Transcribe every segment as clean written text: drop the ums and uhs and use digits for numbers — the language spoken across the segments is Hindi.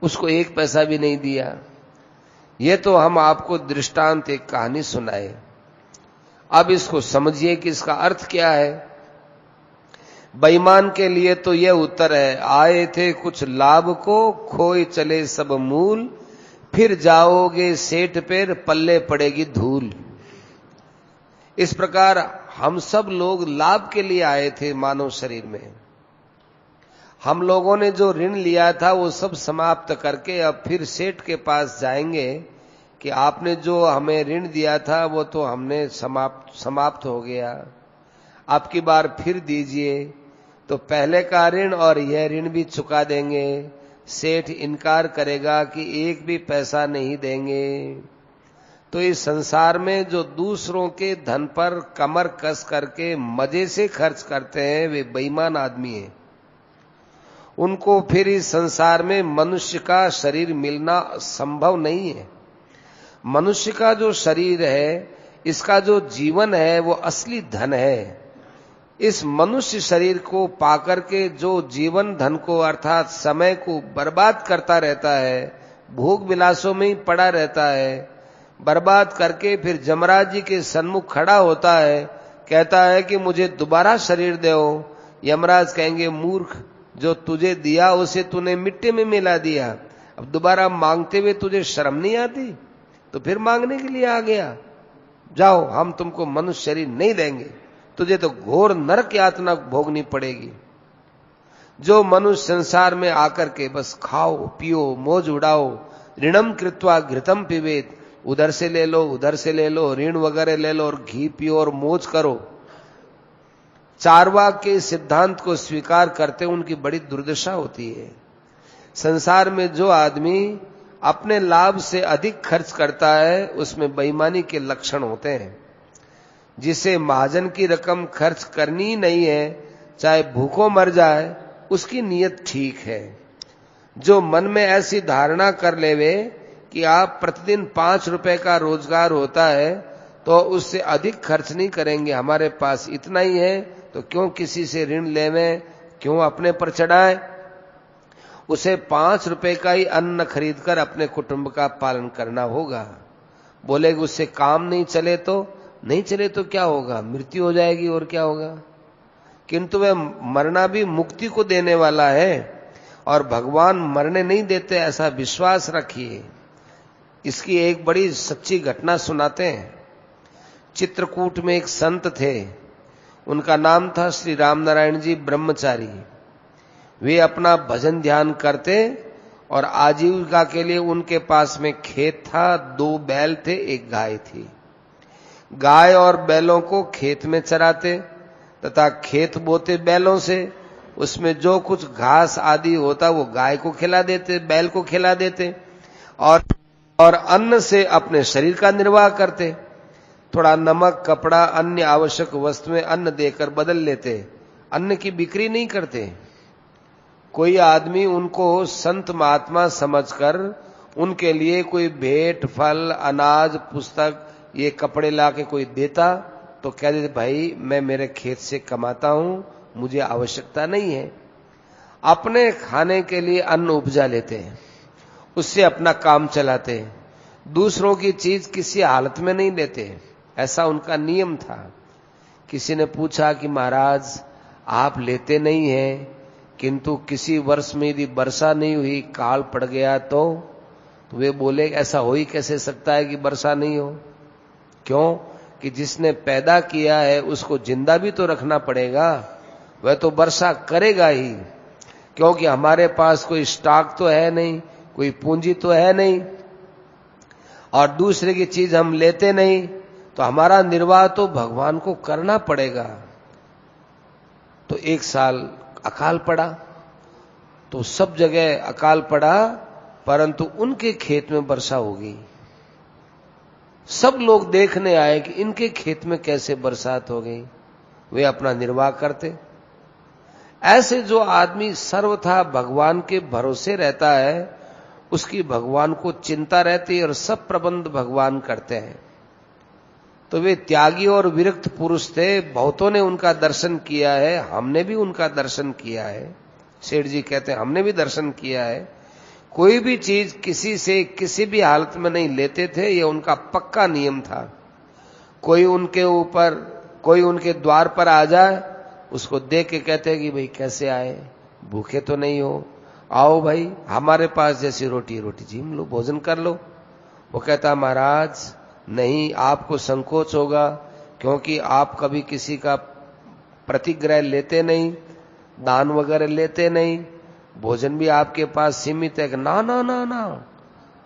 उसको 1 पैसा भी नहीं दिया। ये तो हम आपको दृष्टांत एक कहानी सुनाए। अब इसको समझिए कि इसका अर्थ क्या है। बेईमान के लिए तो यह उत्तर है, आए थे कुछ लाभ को, खोए चले सब मूल, फिर जाओगे सेठ पर पल्ले पड़ेगी धूल। इस प्रकार हम सब लोग लाभ के लिए आए थे मानव शरीर में। हम लोगों ने जो ऋण लिया था वो सब समाप्त करके अब फिर सेठ के पास जाएंगे कि आपने जो हमें ऋण दिया था वो तो हमने समाप्त हो गया, आपकी बार फिर दीजिए। तो पहले का ऋण और यह ऋण भी चुका देंगे। सेठ इनकार करेगा कि 1 भी पैसा नहीं देंगे। तो इस संसार में जो दूसरों के धन पर कमर कस करके मजे से खर्च करते हैं वे बेईमान आदमी हैं। उनको फिर इस संसार में मनुष्य का शरीर मिलना संभव नहीं है। मनुष्य का जो शरीर है, इसका जो जीवन है वो असली धन है। इस मनुष्य शरीर को पाकर के जो जीवन धन को अर्थात समय को बर्बाद करता रहता है, भोग विलासों में ही पड़ा रहता है, बर्बाद करके फिर यमराज जी के सन्मुख खड़ा होता है, कहता है कि मुझे दोबारा शरीर दो। यमराज कहेंगे, मूर्ख, जो तुझे दिया उसे तूने मिट्टी में मिला दिया, अब दोबारा मांगते हुए तुझे शर्म नहीं आती? तो फिर मांगने के लिए आ गया। जाओ, हम तुमको मनुष्य शरीर नहीं देंगे, तुझे तो घोर नरक यातना भोगनी पड़ेगी। जो मनुष्य संसार में आकर के बस खाओ पियो मौज उड़ाओ, ऋणम कृत्वा घृतम पिबेत, उधर से ले लो उधर से ले लो, ऋण वगैरह ले लो और घी पियो और मौज करो, चारवाक के सिद्धांत को स्वीकार करते उनकी बड़ी दुर्दशा होती है। संसार में जो आदमी अपने लाभ से अधिक खर्च करता है उसमें बेईमानी के लक्षण होते हैं। जिसे महाजन की रकम खर्च करनी नहीं है, चाहे भूखों मर जाए, उसकी नीयत ठीक है। जो मन में ऐसी धारणा कर लेवे कि आप प्रतिदिन 5 रुपए का रोजगार होता है तो उससे अधिक खर्च नहीं करेंगे, हमारे पास इतना ही है तो क्यों किसी से ऋण लेवें, क्यों अपने पर चढ़ाएं। उसे 5 रुपए का ही अन्न खरीदकर अपने कुटुंब का पालन करना होगा। बोलेगा उससे काम नहीं चले तो क्या होगा, मृत्यु हो जाएगी और क्या होगा। किंतु वह मरना भी मुक्ति को देने वाला है और भगवान मरने नहीं देते, ऐसा विश्वास रखिए। इसकी एक बड़ी सच्ची घटना सुनाते हैं। चित्रकूट में एक संत थे, उनका नाम था श्री रामनारायण जी ब्रह्मचारी। वे अपना भजन ध्यान करते और आजीविका के लिए उनके पास में खेत था, 2 बैल थे, 1 गाय थी। गाय और बैलों को खेत में चराते तथा खेत बोते बैलों से, उसमें जो कुछ घास आदि होता वो गाय को खिला देते, बैल को खिला देते और अन्न से अपने शरीर का निर्वाह करते। थोड़ा नमक, कपड़ा, अन्य आवश्यक वस्तुएं अन्न देकर बदल लेते, अन्न की बिक्री नहीं करते। कोई आदमी उनको संत महात्मा समझकर उनके लिए कोई भेंट, फल, अनाज, पुस्तक, ये कपड़े लाके कोई देता तो कह देते, भाई मैं मेरे खेत से कमाता हूं, मुझे आवश्यकता नहीं है। अपने खाने के लिए अन्न उपजा लेते हैं, उससे अपना काम चलाते हैं, दूसरों की चीज किसी हालत में नहीं लेते, ऐसा उनका नियम था। किसी ने पूछा कि महाराज आप लेते नहीं हैं, किंतु किसी वर्ष में यदि वर्षा नहीं हुई, काल पड़ गया तो वे बोले ऐसा हो ही कैसे सकता है कि वर्षा नहीं हो। क्यों कि जिसने पैदा किया है उसको जिंदा भी तो रखना पड़ेगा, वह तो वर्षा करेगा ही, क्योंकि हमारे पास कोई स्टॉक तो है नहीं, कोई पूंजी तो है नहीं, और दूसरे की चीज हम लेते नहीं, तो हमारा निर्वाह तो भगवान को करना पड़ेगा। तो 1 साल अकाल पड़ा, तो सब जगह अकाल पड़ा, परंतु उनके खेत में वर्षा हो गई। सब लोग देखने आए कि इनके खेत में कैसे बरसात हो गई, वे अपना निर्वाह करते। ऐसे जो आदमी सर्वथा भगवान के भरोसे रहता है, उसकी भगवान को चिंता रहती है और सब प्रबंध भगवान करते हैं। तो वे त्यागी और विरक्त पुरुष थे, बहुतों ने उनका दर्शन किया है, हमने भी उनका दर्शन किया है। सेठ जी कहते हैं हमने भी दर्शन किया है, कोई भी चीज किसी से किसी भी हालत में नहीं लेते थे, ये उनका पक्का नियम था। कोई उनके द्वार पर आ जाए, उसको देख के कहते कि भाई कैसे आए, भूखे तो नहीं हो, आओ भाई हमारे पास जैसी रोटी झीम लो, भोजन कर लो। वो कहता महाराज नहीं, आपको संकोच होगा क्योंकि आप कभी किसी का प्रतिग्रह लेते नहीं, दान वगैरह लेते नहीं, भोजन भी आपके पास सीमित है। ना ना ना ना,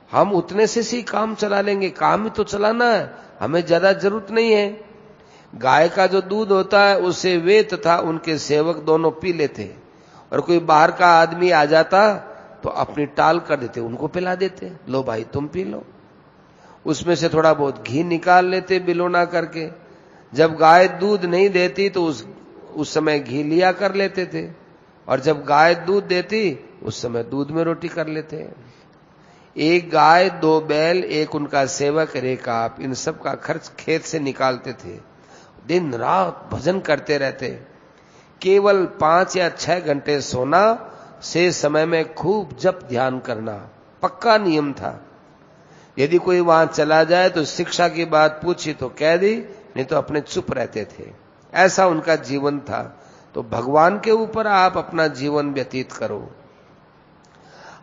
हम उतने से ही काम चला लेंगे, काम ही तो चलाना है, हमें ज्यादा जरूरत नहीं है। गाय का जो दूध होता है उसे वे तथा उनके सेवक दोनों पी लेते, और कोई बाहर का आदमी आ जाता तो अपनी टाल कर देते, उनको पिला देते, लो भाई तुम पी लो। उसमें से थोड़ा बहुत घी निकाल लेते बिलोना करके। जब गाय दूध नहीं देती तो उस समय घी लिया कर लेते थे, और जब गाय दूध देती उस समय दूध में रोटी कर लेते। एक गाय, 2 बैल, एक उनका सेवक, रेकाब, इन सब का खर्च खेत से निकालते थे। दिन रात भजन करते रहते। केवल 5 या 6 घंटे सोना, से समय में खूब जप ध्यान करना पक्का नियम था। यदि कोई वहां चला जाए तो शिक्षा की बात पूछी तो कह दी, नहीं तो अपने चुप रहते थे। ऐसा उनका जीवन था। तो भगवान के ऊपर आप अपना जीवन व्यतीत करो।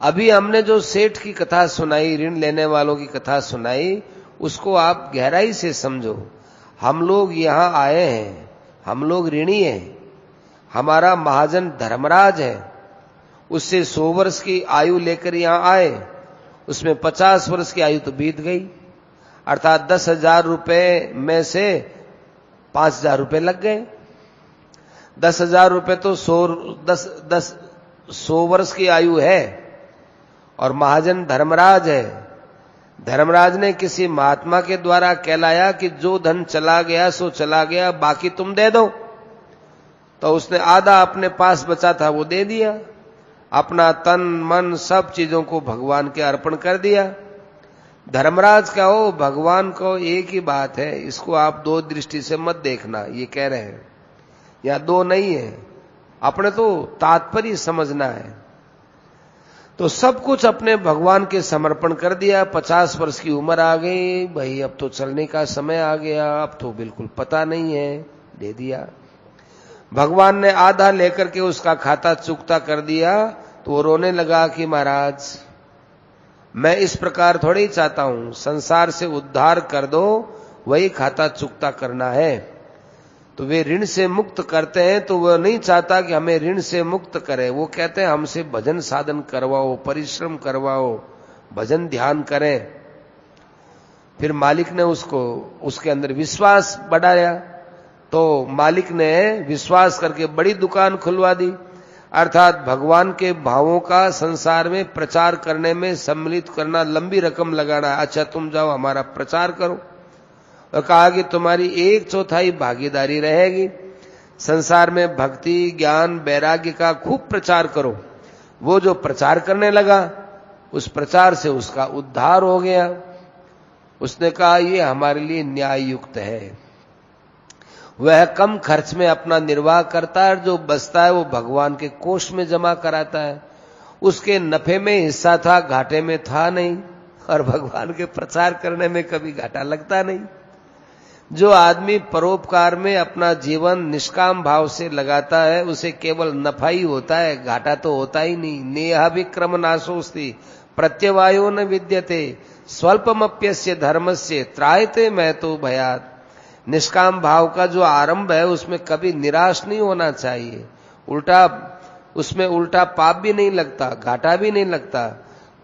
अभी हमने जो सेठ की कथा सुनाई, ऋण लेने वालों की कथा सुनाई, उसको आप गहराई से समझो। हम लोग यहां आए हैं, हम लोग ऋणी हैं। हमारा महाजन धर्मराज है, उससे 100 वर्ष की आयु लेकर यहां आए, उसमें 50 वर्ष की आयु तो बीत गई, अर्थात 10,000 रुपए में से 5,000 रुपए लग गए। 10,000 रुपए तो 100 वर्ष की आयु है, और महाजन धर्मराज है। धर्मराज ने किसी महात्मा के द्वारा कहलाया कि जो धन चला गया सो चला गया, बाकी तुम दे दो। तो उसने आधा अपने पास बचा था वो दे दिया, अपना तन मन सब चीजों को भगवान के अर्पण कर दिया। धर्मराज का हो, भगवान को एक ही बात है, इसको आप 2 दृष्टि से मत देखना, ये कह रहे हैं। या 2 नहीं है, अपने तो तात्पर्य समझना है। तो सब कुछ अपने भगवान के समर्पण कर दिया। 50 वर्ष की उम्र आ गई, भाई अब तो चलने का समय आ गया, अब तो बिल्कुल पता नहीं है, दे दिया। भगवान ने आधा लेकर के उसका खाता चुकता कर दिया। तो वो रोने लगा कि महाराज मैं इस प्रकार थोड़ी चाहता हूं, संसार से उद्धार कर दो, वही खाता चुकता करना है। तो वे ऋण से मुक्त करते हैं, तो वह नहीं चाहता कि हमें ऋण से मुक्त करे। वो कहते हैं हमसे भजन साधन करवाओ, परिश्रम करवाओ, भजन ध्यान करें। फिर मालिक ने उसके अंदर विश्वास बढ़ाया। तो मालिक ने विश्वास करके बड़ी दुकान खुलवा दी, अर्थात भगवान के भावों का संसार में प्रचार करने में सम्मिलित करना, लंबी रकम लगाना। अच्छा तुम जाओ हमारा प्रचार करो, और कहा कि तुम्हारी 1/4 भागीदारी रहेगी। संसार में भक्ति, ज्ञान, वैराग्य का खूब प्रचार करो। वो जो प्रचार करने लगा, उस प्रचार से उसका उद्धार हो गया। उसने कहा ये हमारे लिए न्याय युक्त है। वह कम खर्च में अपना निर्वाह करता है, जो बचता है वो भगवान के कोष में जमा कराता है। उसके नफे में हिस्सा था, घाटे में था नहीं, और भगवान के प्रचार करने में कभी घाटा लगता नहीं। जो आदमी परोपकार में अपना जीवन निष्काम भाव से लगाता है, उसे केवल नफा ही होता है, घाटा तो होता ही नहीं। नेहा विक्रम नाशोस्ति प्रत्यवायो न विद्यते स्वल्पमप्यस्य धर्मस्य त्रायते मैं तो भयात। निष्काम भाव का जो आरंभ है उसमें कभी निराश नहीं होना चाहिए। उसमें उल्टा पाप भी नहीं लगता, घाटा भी नहीं लगता।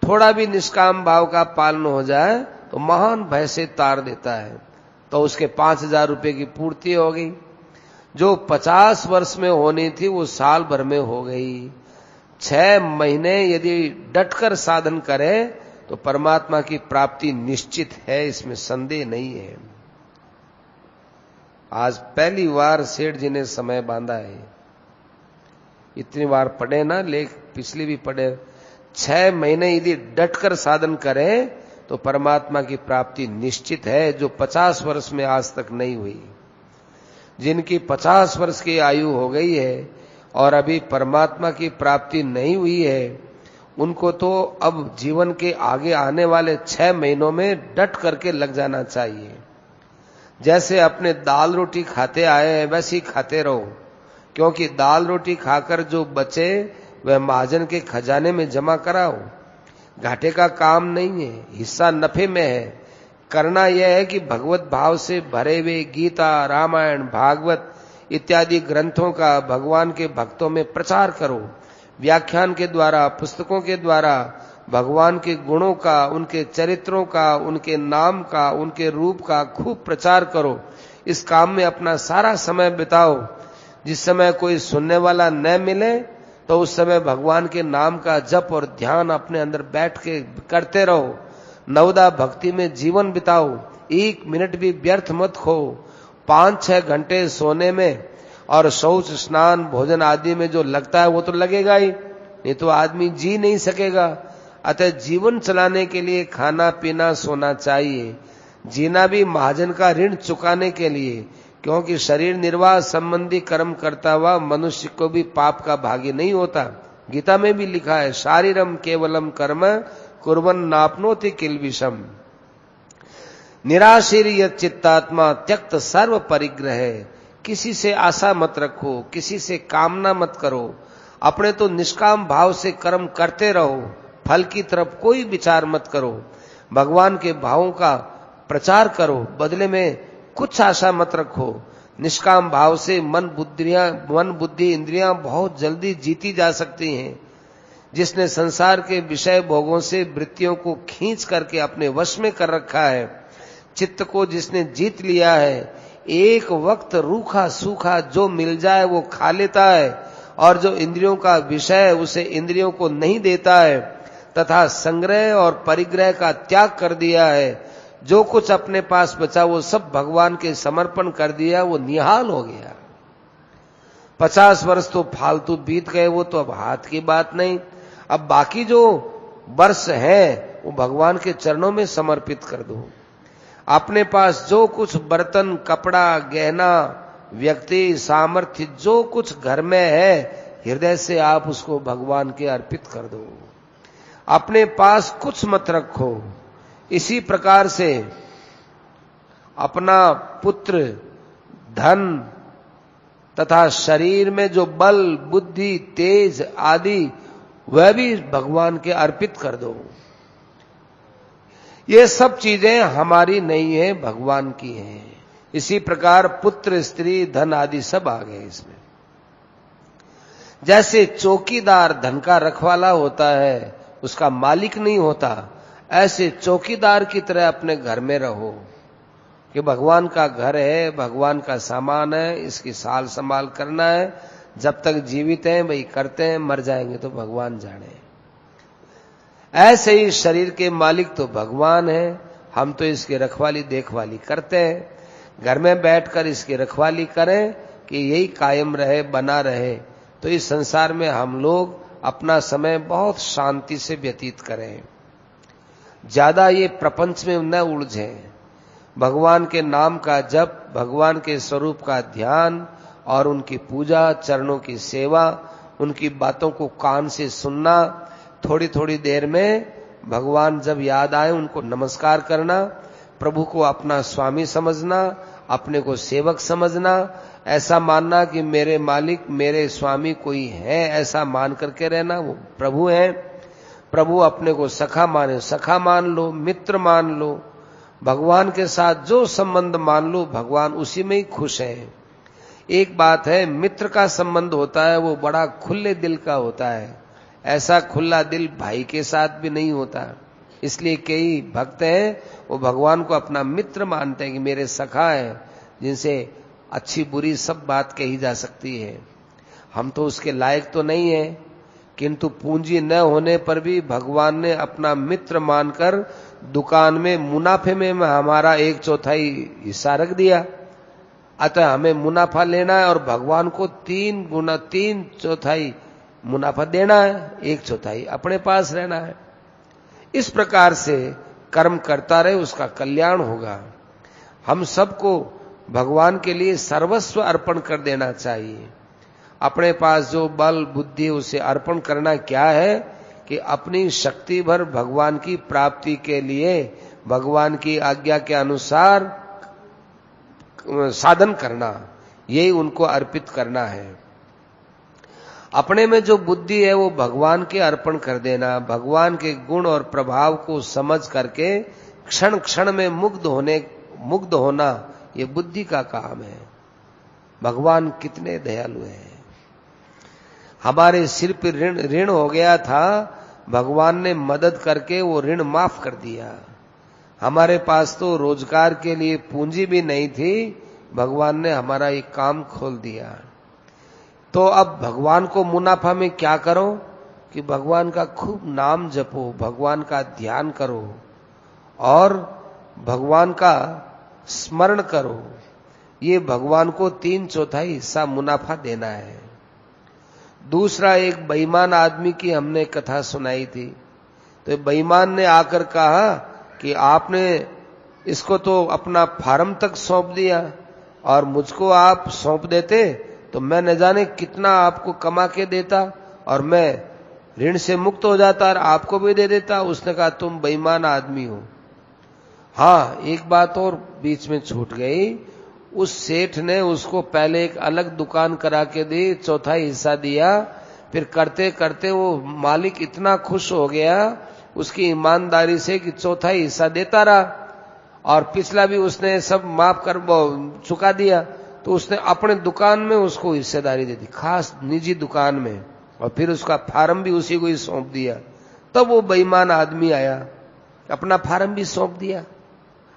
थोड़ा भी निष्काम भाव का पालन हो जाए तो महान भय से तार देता है। तो उसके 5,000 रुपए की पूर्ति हो गई। जो 50 वर्ष में होनी थी वो साल भर में हो गई। 6 महीने यदि डटकर साधन करे तो परमात्मा की प्राप्ति निश्चित है, इसमें संदेह नहीं है। आज पहली बार सेठ जी ने समय बांधा है। इतनी बार पढ़े ना लेख, पिछली भी पढ़े। 6 महीने यदि डटकर साधन करें तो परमात्मा की प्राप्ति निश्चित है, जो 50 वर्ष में आज तक नहीं हुई। जिनकी 50 वर्ष की आयु हो गई है और अभी परमात्मा की प्राप्ति नहीं हुई है, उनको तो अब जीवन के आगे आने वाले 6 महीनों में डट करके लग जाना चाहिए। जैसे अपने दाल रोटी खाते आए हैं वैसे ही खाते रहो, क्योंकि दाल रोटी खाकर जो बचे वह महाजन के खजाने में जमा कराओ। घाटे का काम नहीं है, हिस्सा नफे में है। करना यह है कि भगवत भाव से भरे हुए गीता, रामायण, भागवत इत्यादि ग्रंथों का भगवान के भक्तों में प्रचार करो। व्याख्यान के द्वारा, पुस्तकों के द्वारा भगवान के गुणों का, उनके चरित्रों का, उनके नाम का, उनके रूप का खूब प्रचार करो। इस काम में अपना सारा समय बिताओ। जिस समय कोई सुनने वाला न मिले तो उस समय भगवान के नाम का जप और ध्यान अपने अंदर बैठ के करते रहो। नवदा भक्ति में जीवन बिताओ, 1 मिनट भी व्यर्थ मत खो। 5-6 घंटे सोने में और शौच, स्नान, भोजन आदि में जो लगता है वो तो लगेगा ही, नहीं तो आदमी जी नहीं सकेगा। अतः जीवन चलाने के लिए खाना पीना सोना चाहिए। जीना भी महाजन का ऋण चुकाने के लिए, क्योंकि शरीर निर्वाह संबंधी कर्म करता हुआ मनुष्य को भी पाप का भागी नहीं होता। गीता में भी लिखा है, शारीरम केवलम कर्म कुर्वन् नाप्नोति किल विषम। निराशीर यत् चित्तात्मा त्यक्त सर्व परिग्रह। किसी से आशा मत रखो, किसी से कामना मत करो। अपने तो निष्काम भाव से कर्म करते रहो, फल की तरफ कोई विचार मत करो। भगवान के भावों का प्रचार करो, बदले में कुछ आशा मत रखो। निष्काम भाव से मन बुद्धि इंद्रियां बहुत जल्दी जीती जा सकती हैं। जिसने संसार के विषय भोगों से वृत्तियों को खींच करके अपने वश में कर रखा है, चित्त को जिसने जीत लिया है, एक वक्त रूखा सूखा जो मिल जाए वो खा लेता है, और जो इंद्रियों का विषय है उसे इंद्रियों को नहीं देता है, तथा संग्रह और परिग्रह का त्याग कर दिया है। जो कुछ अपने पास बचा वो सब भगवान के समर्पण कर दिया, वो निहाल हो गया। 50 वर्ष तो फालतू बीत गए, वो तो अब हाथ की बात नहीं। अब बाकी जो वर्ष है वो भगवान के चरणों में समर्पित कर दो। अपने पास जो कुछ बर्तन, कपड़ा, गहना, व्यक्ति, सामर्थ्य जो कुछ घर में है, हृदय से आप उसको भगवान के अर्पित कर दो। अपने पास कुछ मत रखो। इसी प्रकार से अपना पुत्र, धन तथा शरीर में जो बल, बुद्धि, तेज आदि वह भी भगवान के अर्पित कर दो। ये सब चीजें हमारी नहीं है, भगवान की हैं। इसी प्रकार पुत्र, स्त्री, धन आदि सब आ गए इसमें। जैसे चौकीदार धन का रखवाला होता है, उसका मालिक नहीं होता, ऐसे चौकीदार की तरह अपने घर में रहो कि भगवान का घर है, भगवान का सामान है, इसकी साल संभाल करना है। जब तक जीवित हैं भाई करते हैं, मर जाएंगे तो भगवान जाने। ऐसे ही शरीर के मालिक तो भगवान है, हम तो इसकी रखवाली देखवाली करते हैं। घर में बैठकर इसकी रखवाली करें कि यही कायम रहे, बना रहे, तो इस संसार में हम लोग अपना समय बहुत शांति से व्यतीत करें। ज्यादा ये प्रपंच में न उलझें। भगवान के नाम का जप, भगवान के स्वरूप का ध्यान और उनकी पूजा, चरणों की सेवा, उनकी बातों को कान से सुनना, थोड़ी थोड़ी देर में भगवान जब याद आए उनको नमस्कार करना, प्रभु को अपना स्वामी समझना, अपने को सेवक समझना, ऐसा मानना कि मेरे मालिक, मेरे स्वामी कोई है, ऐसा मान करके रहना, वो प्रभु हैं। प्रभु अपने को सखा माने, सखा मान लो, मित्र मान लो। भगवान के साथ जो संबंध मान लो, भगवान उसी में ही खुश है। एक बात है, मित्र का संबंध होता है वो बड़ा खुले दिल का होता है। ऐसा खुला दिल भाई के साथ भी नहीं होता। इसलिए कई भक्त हैं वो भगवान को अपना मित्र मानते हैं कि मेरे सखा हैं, जिनसे अच्छी बुरी सब बात कही जा सकती है। हम तो उसके लायक तो नहीं है, किंतु पूंजी न होने पर भी भगवान ने अपना मित्र मानकर दुकान में मुनाफे में हमारा 1/4 हिस्सा रख दिया। अतः हमें मुनाफा लेना है और भगवान को 3/4 मुनाफा देना है, 1/4 अपने पास रहना है। इस प्रकार से कर्म करता रहे, उसका कल्याण होगा। हम सबको भगवान के लिए सर्वस्व अर्पण कर देना चाहिए। अपने पास जो बल, बुद्धि, उसे अर्पण करना क्या है कि अपनी शक्ति भर भगवान की प्राप्ति के लिए भगवान की आज्ञा के अनुसार साधन करना, यही उनको अर्पित करना है। अपने में जो बुद्धि है वो भगवान के अर्पण कर देना, भगवान के गुण और प्रभाव को समझ करके क्षण क्षण में मुग्ध होना, ये बुद्धि का काम है। भगवान कितने दयालु हैं। हमारे सिर पर ऋण हो गया था, भगवान ने मदद करके वो ऋण माफ कर दिया। हमारे पास तो रोजगार के लिए पूंजी भी नहीं थी, भगवान ने हमारा एक काम खोल दिया। तो अब भगवान को मुनाफा में क्या करो कि भगवान का खूब नाम जपो, भगवान का ध्यान करो और भगवान का स्मरण करो। ये भगवान को 3/4 हिस्सा मुनाफा देना है। दूसरा, एक बेईमान आदमी की हमने कथा सुनाई थी, तो बेईमान ने आकर कहा कि आपने इसको तो अपना फार्म तक सौंप दिया और मुझको आप सौंप देते तो मैं न जाने कितना आपको कमा के देता और मैं ऋण से मुक्त हो जाता और आपको भी दे देता। उसने कहा तुम बेईमान आदमी हो। हाँ, एक बात और बीच में छूट गई, उस सेठ ने उसको पहले एक अलग दुकान करा के दी, 1/4 हिस्सा दिया। फिर करते करते वो मालिक इतना खुश हो गया उसकी ईमानदारी से कि 1/4 हिस्सा देता रहा और पिछला भी उसने सब माफ कर चुका दिया। तो उसने अपने दुकान में उसको हिस्सेदारी दे दी, खास निजी दुकान में, और फिर उसका फार्म भी उसी को ही सौंप दिया। तब वो बेईमान आदमी आया, अपना फार्म भी सौंप दिया।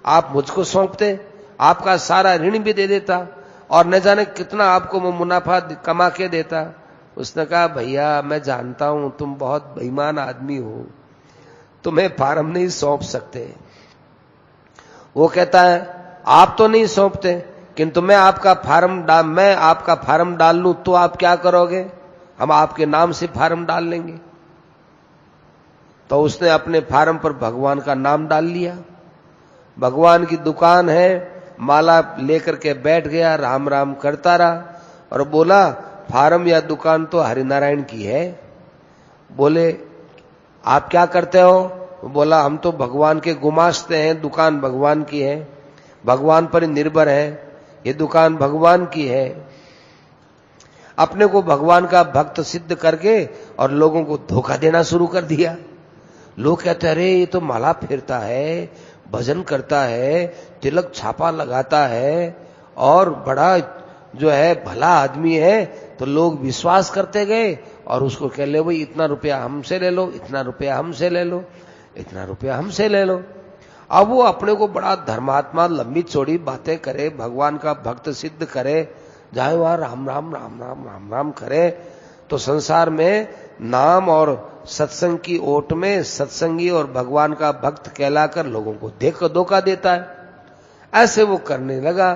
आप मुझको सौंपते, आपका सारा ऋण भी दे देता और न जाने कितना आपको वो मुनाफा कमा के देता। उसने कहा भैया मैं जानता हूं तुम बहुत बेईमान आदमी हो, तुम्हें फार्म नहीं सौंप सकते। वो कहता है आप तो नहीं सौंपते, किंतु मैं आपका फार्म डाल लूं तो आप क्या करोगे? हम आपके नाम से फार्म डाल लेंगे। तो उसने अपने फार्म पर भगवान का नाम डाल लिया। भगवान की दुकान है, माला लेकर के बैठ गया, राम राम करता रहा और बोला फार्म या दुकान तो हरिनारायण की है। बोले आप क्या करते हो? बोला हम तो भगवान के गुमास्ते हैं, दुकान भगवान की है, भगवान पर निर्भर है, ये दुकान भगवान की है। अपने को भगवान का भक्त सिद्ध करके और लोगों को धोखा देना शुरू कर दिया। लोग कहते अरे ये तो माला फेरता है, भजन करता है, तिलक छापा लगाता है और बड़ा जो है भला आदमी है। तो लोग विश्वास करते गए और उसको कह ले भाई इतना रुपया हमसे ले लो, इतना रुपया हमसे ले लो, इतना रुपया हमसे ले लो। अब वो अपने को बड़ा धर्मात्मा, लंबी चौड़ी बातें करे, भगवान का भक्त सिद्ध करे, जाए वहां राम राम राम राम राम राम करे। तो संसार में नाम और सत्संग की ओट में सत्संगी और भगवान का भक्त कहलाकर लोगों को धोखा देता है। ऐसे वो करने लगा।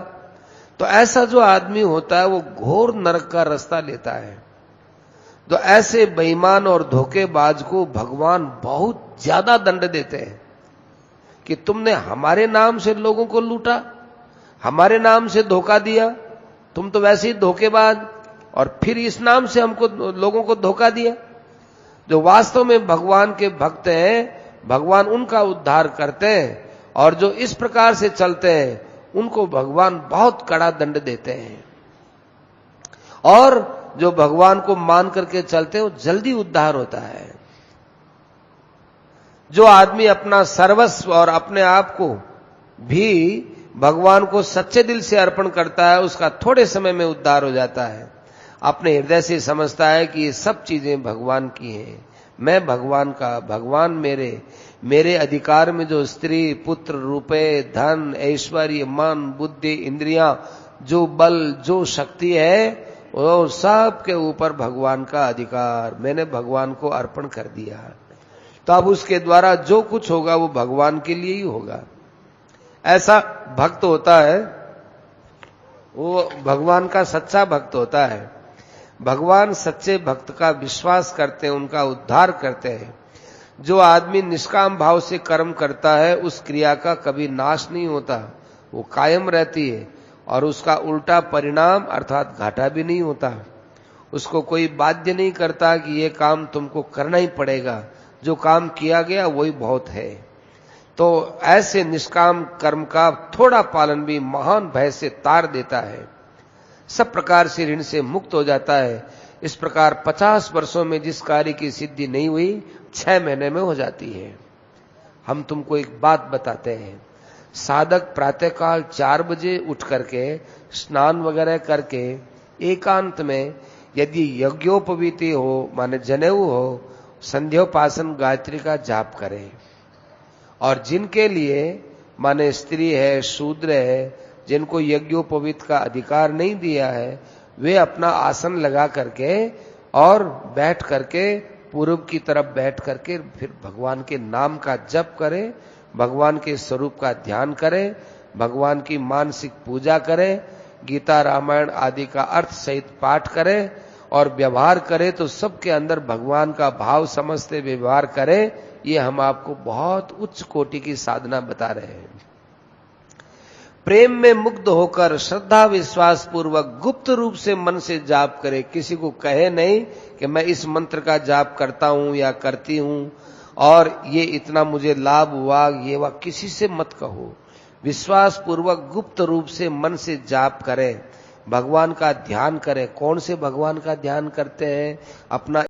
तो ऐसा जो आदमी होता है वो घोर नरक का रास्ता लेता है। तो ऐसे बेईमान और धोखेबाज को भगवान बहुत ज्यादा दंड देते हैं कि तुमने हमारे नाम से लोगों को लूटा, हमारे नाम से धोखा दिया, तुम तो वैसे ही धोखेबाज, और फिर इस नाम से हमको लोगों को धोखा दिया। जो वास्तव में भगवान के भक्त हैं, भगवान उनका उद्धार करते हैं, और जो इस प्रकार से चलते हैं उनको भगवान बहुत कड़ा दंड देते हैं। और जो भगवान को मान करके चलते हैं वो जल्दी उद्धार होता है। जो आदमी अपना सर्वस्व और अपने आप को भी भगवान को सच्चे दिल से अर्पण करता है उसका थोड़े समय में उद्धार हो जाता है। अपने हृदय से समझता है कि ये सब चीजें भगवान की हैं, मैं भगवान का, भगवान मेरे अधिकार में जो स्त्री, पुत्र, रुपए, धन, ऐश्वर्य, मन, बुद्धि, इंद्रियां, जो बल, जो शक्ति है, वो सब के ऊपर भगवान का अधिकार, मैंने भगवान को अर्पण कर दिया। तो अब उसके द्वारा जो कुछ होगा वो भगवान के लिए ही होगा। ऐसा भक्त होता है, वो भगवान का सच्चा भक्त होता है। भगवान सच्चे भक्त का विश्वास करते हैं, उनका उद्धार करते हैं। जो आदमी निष्काम भाव से कर्म करता है उस क्रिया का कभी नाश नहीं होता, वो कायम रहती है और उसका उल्टा परिणाम अर्थात घाटा भी नहीं होता। उसको कोई बाध्य नहीं करता कि ये काम तुमको करना ही पड़ेगा, जो काम किया गया वही बहुत है। तो ऐसे निष्काम कर्म का थोड़ा पालन भी महान भय से तार देता है, सब प्रकार से ऋण से मुक्त हो जाता है। इस प्रकार 50 वर्षों में जिस कार्य की सिद्धि नहीं हुई 6 महीने में हो जाती है। हम तुमको एक बात बताते हैं, साधक प्रातःकाल 4 बजे उठ करके स्नान वगैरह करके एकांत में यदि यज्ञोपवीति हो माने जनेऊ हो, संध्योपासन गायत्री का जाप करे। और जिनके लिए माने स्त्री है, शूद्र है, जिनको यज्ञोपवीत का अधिकार नहीं दिया है, वे अपना आसन लगा करके और बैठ करके पूर्व की तरफ बैठ करके फिर भगवान के नाम का जप करें, भगवान के स्वरूप का ध्यान करें, भगवान की मानसिक पूजा करें, गीता रामायण आदि का अर्थ सहित पाठ करें और व्यवहार करें तो सबके अंदर भगवान का भाव समझते व्यवहार करें। ये हम आपको बहुत उच्च कोटि की साधना बता रहे हैं। प्रेम में मुग्ध होकर श्रद्धा विश्वास पूर्वक गुप्त रूप से मन से जाप करे। किसी को कहे नहीं कि मैं इस मंत्र का जाप करता हूं या करती हूं और ये इतना मुझे लाभ हुआ, ये हुआ, किसी से मत कहो। विश्वास पूर्वक गुप्त रूप से मन से जाप करें, भगवान का ध्यान करें। कौन से भगवान का ध्यान करते हैं? अपना